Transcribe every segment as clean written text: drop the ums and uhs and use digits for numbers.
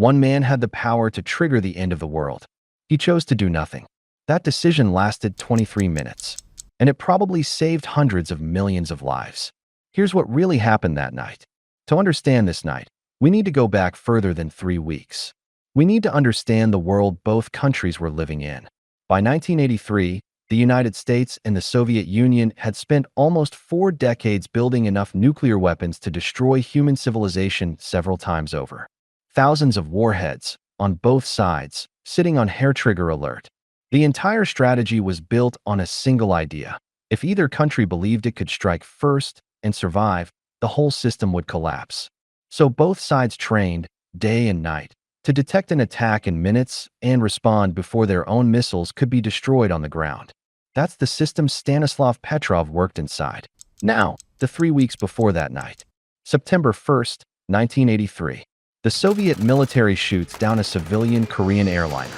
One man had the power to trigger the end of the world. He chose to do nothing. That decision lasted 23 minutes, and it probably saved hundreds of millions of lives. Here's what really happened that night. To understand this night, we need to go back further than 3 weeks. We need to understand the world both countries were living in. By 1983, the United States and the Soviet Union had spent almost 4 decades building enough nuclear weapons to destroy human civilization several times over. Thousands of warheads, on both sides, sitting on hair-trigger alert. The entire strategy was built on a single idea. If either country believed it could strike first and survive, the whole system would collapse. So both sides trained, day and night, to detect an attack in minutes and respond before their own missiles could be destroyed on the ground. That's the system Stanislav Petrov worked inside. Now, the 3 weeks before that night, September 1st, 1983, the Soviet military shoots down a civilian Korean airliner,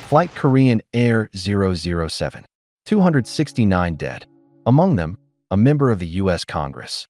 Flight Korean Air 007. 269 dead, among them, a member of the U.S. Congress.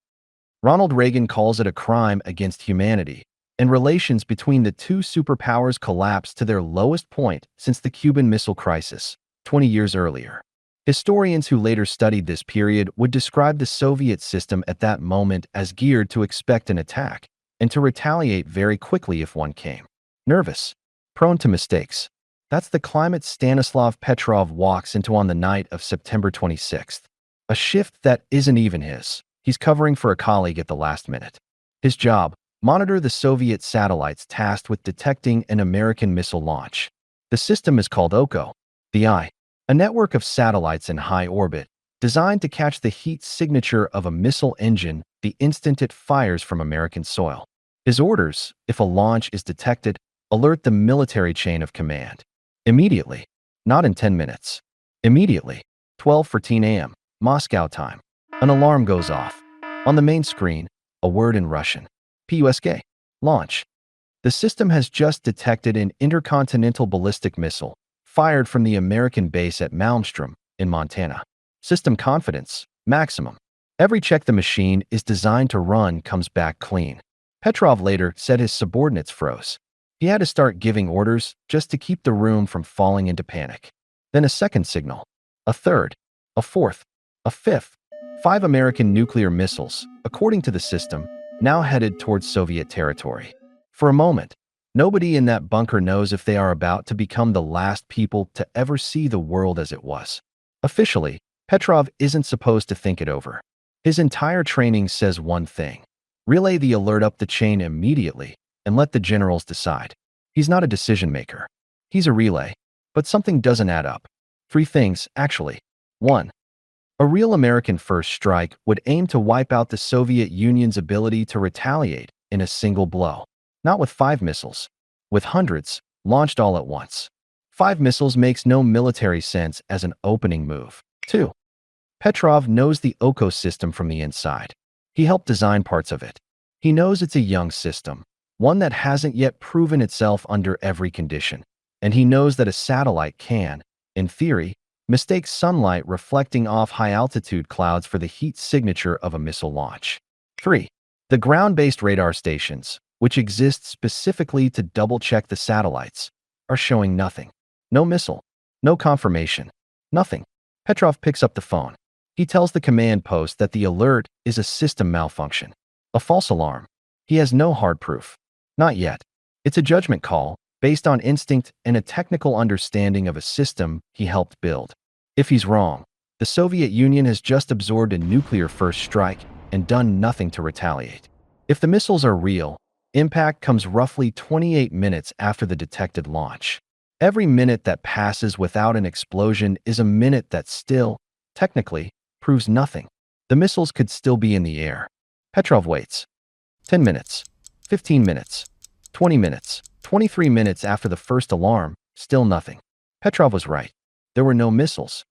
Ronald Reagan calls it a crime against humanity, and relations between the two superpowers collapsed to their lowest point since the Cuban Missile Crisis, 20 years earlier. Historians who later studied this period would describe the Soviet system at that moment as geared to expect an attack and to retaliate very quickly if one came. Nervous, prone to mistakes. That's the climate Stanislav Petrov walks into on the night of September 26th. A shift that isn't even his. He's covering for a colleague at the last minute. His job, monitor the Soviet satellites tasked with detecting an American missile launch. The system is called OCO, the Eye, a network of satellites in high orbit, designed to catch the heat signature of a missile engine the instant it fires from American soil. His orders, if a launch is detected, alert the military chain of command. Immediately, not in 10 minutes. Immediately, 12:14 a.m., Moscow time. An alarm goes off. On the main screen, a word in Russian. PUSK. Launch. The system has just detected an intercontinental ballistic missile fired from the American base at Malmstrom in Montana. System confidence, maximum. Every check the machine is designed to run comes back clean. Petrov later said his subordinates froze. He had to start giving orders just to keep the room from falling into panic. Then a second signal, a third, a fourth, a fifth. 5 American nuclear missiles, according to the system, now headed towards Soviet territory. For a moment, nobody in that bunker knows if they are about to become the last people to ever see the world as it was. Officially, Petrov isn't supposed to think it over. His entire training says one thing: relay the alert up the chain immediately and let the generals decide. He's not a decision maker. He's a relay. But something doesn't add up. 3 things, actually. 1. A real American first strike would aim to wipe out the Soviet Union's ability to retaliate in a single blow. Not with 5 missiles. With hundreds, launched all at once. 5 missiles makes no military sense as an opening move. 2. Petrov knows the OCO system from the inside. He helped design parts of it. He knows it's a young system, one that hasn't yet proven itself under every condition. And he knows that a satellite can, in theory, mistake sunlight reflecting off high-altitude clouds for the heat signature of a missile launch. 3. The ground-based radar stations, which exist specifically to double-check the satellites, are showing nothing. No missile. No confirmation. Nothing. Petrov picks up the phone. He tells the command post that the alert is a system malfunction. A false alarm. He has no hard proof. Not yet. It's a judgment call, based on instinct and a technical understanding of a system he helped build. If he's wrong, the Soviet Union has just absorbed a nuclear first strike and done nothing to retaliate. If the missiles are real, impact comes roughly 28 minutes after the detected launch. Every minute that passes without an explosion is a minute that still, technically, proves nothing. The missiles could still be in the air. Petrov waits. 10 minutes. 15 minutes. 20 minutes. 23 minutes after the first alarm, still nothing. Petrov was right. There were no missiles.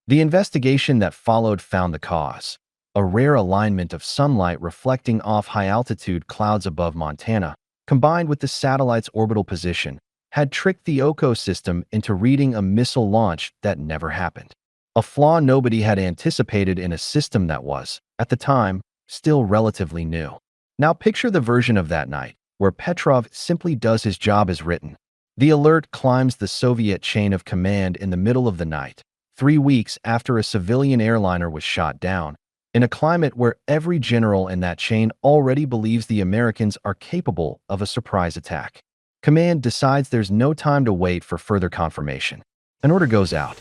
The investigation that followed found the cause: a rare alignment of sunlight reflecting off high-altitude clouds above Montana, combined with the satellite's orbital position, had tricked the OCO system into reading a missile launch that never happened. A flaw nobody had anticipated in a system that was, at the time, still relatively new. Now picture the version of that night, where Petrov simply does his job as written. The alert climbs the Soviet chain of command in the middle of the night, 3 weeks after a civilian airliner was shot down, in a climate where every general in that chain already believes the Americans are capable of a surprise attack. Command decides there's no time to wait for further confirmation. An order goes out.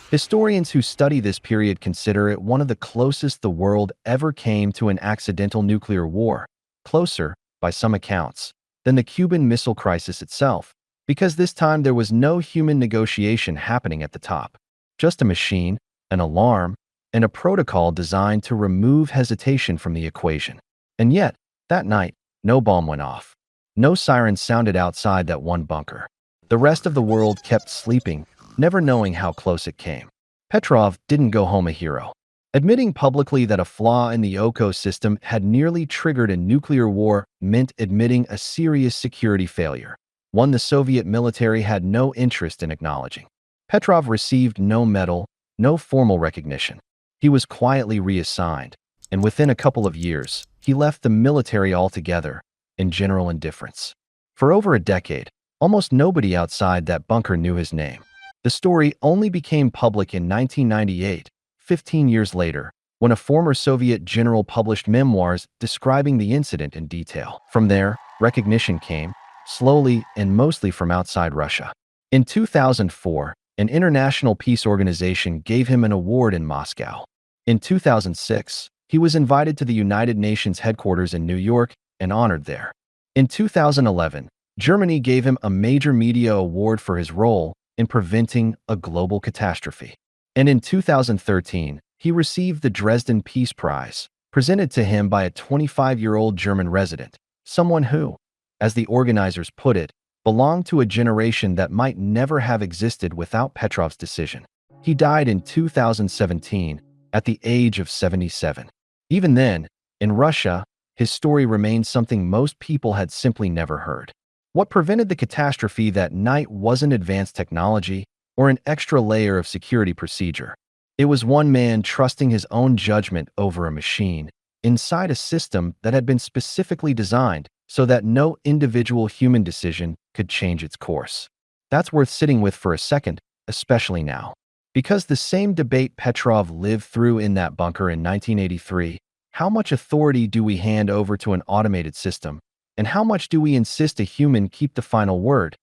Historians who study this period consider it one of the closest the world ever came to an accidental nuclear war, closer, by some accounts, than the Cuban Missile Crisis itself, because this time there was no human negotiation happening at the top. Just a machine, an alarm, and a protocol designed to remove hesitation from the equation. And yet, that night, no bomb went off. No sirens sounded outside that one bunker. The rest of the world kept sleeping, never knowing how close it came. Petrov didn't go home a hero. Admitting publicly that a flaw in the OCO system had nearly triggered a nuclear war meant admitting a serious security failure, one the Soviet military had no interest in acknowledging. Petrov received no medal, no formal recognition. He was quietly reassigned, and within a couple of years, he left the military altogether, in general indifference. For over a decade, almost nobody outside that bunker knew his name. The story only became public in 1998, 15 years later, when a former Soviet general published memoirs describing the incident in detail. From there, recognition came, slowly and mostly from outside Russia. In 2004, an international peace organization gave him an award in Moscow. In 2006, he was invited to the United Nations headquarters in New York and honored there. In 2011, Germany gave him a major media award for his role in preventing a global catastrophe. And in 2013, he received the Dresden Peace Prize, presented to him by a 25-year-old German resident, someone who, as the organizers put it, belonged to a generation that might never have existed without Petrov's decision. He died in 2017 at the age of 77. Even then, in Russia, his story remained something most people had simply never heard. What prevented the catastrophe that night wasn't advanced technology or an extra layer of security procedure. It was one man trusting his own judgment over a machine inside a system that had been specifically designed so that no individual human decision could change its course. That's worth sitting with for a second, especially now. Because the same debate Petrov lived through in that bunker in 1983, how much authority do we hand over to an automated system, and how much do we insist a human keep the final word,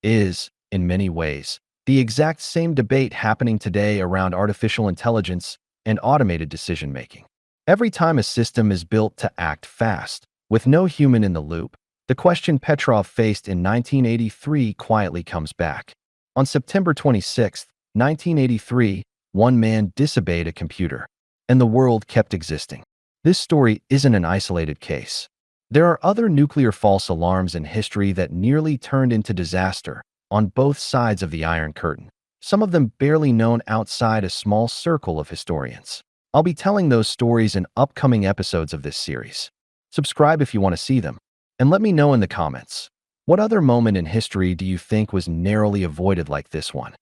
is, in many ways, the exact same debate happening today around artificial intelligence and automated decision-making. Every time a system is built to act fast, with no human in the loop, the question Petrov faced in 1983 quietly comes back. On September 26, 1983, one man disobeyed a computer, and the world kept existing. This story isn't an isolated case. There are other nuclear false alarms in history that nearly turned into disaster on both sides of the Iron Curtain, some of them barely known outside a small circle of historians. I'll be telling those stories in upcoming episodes of this series. Subscribe if you want to see them, and let me know in the comments, what other moment in history do you think was narrowly avoided like this one?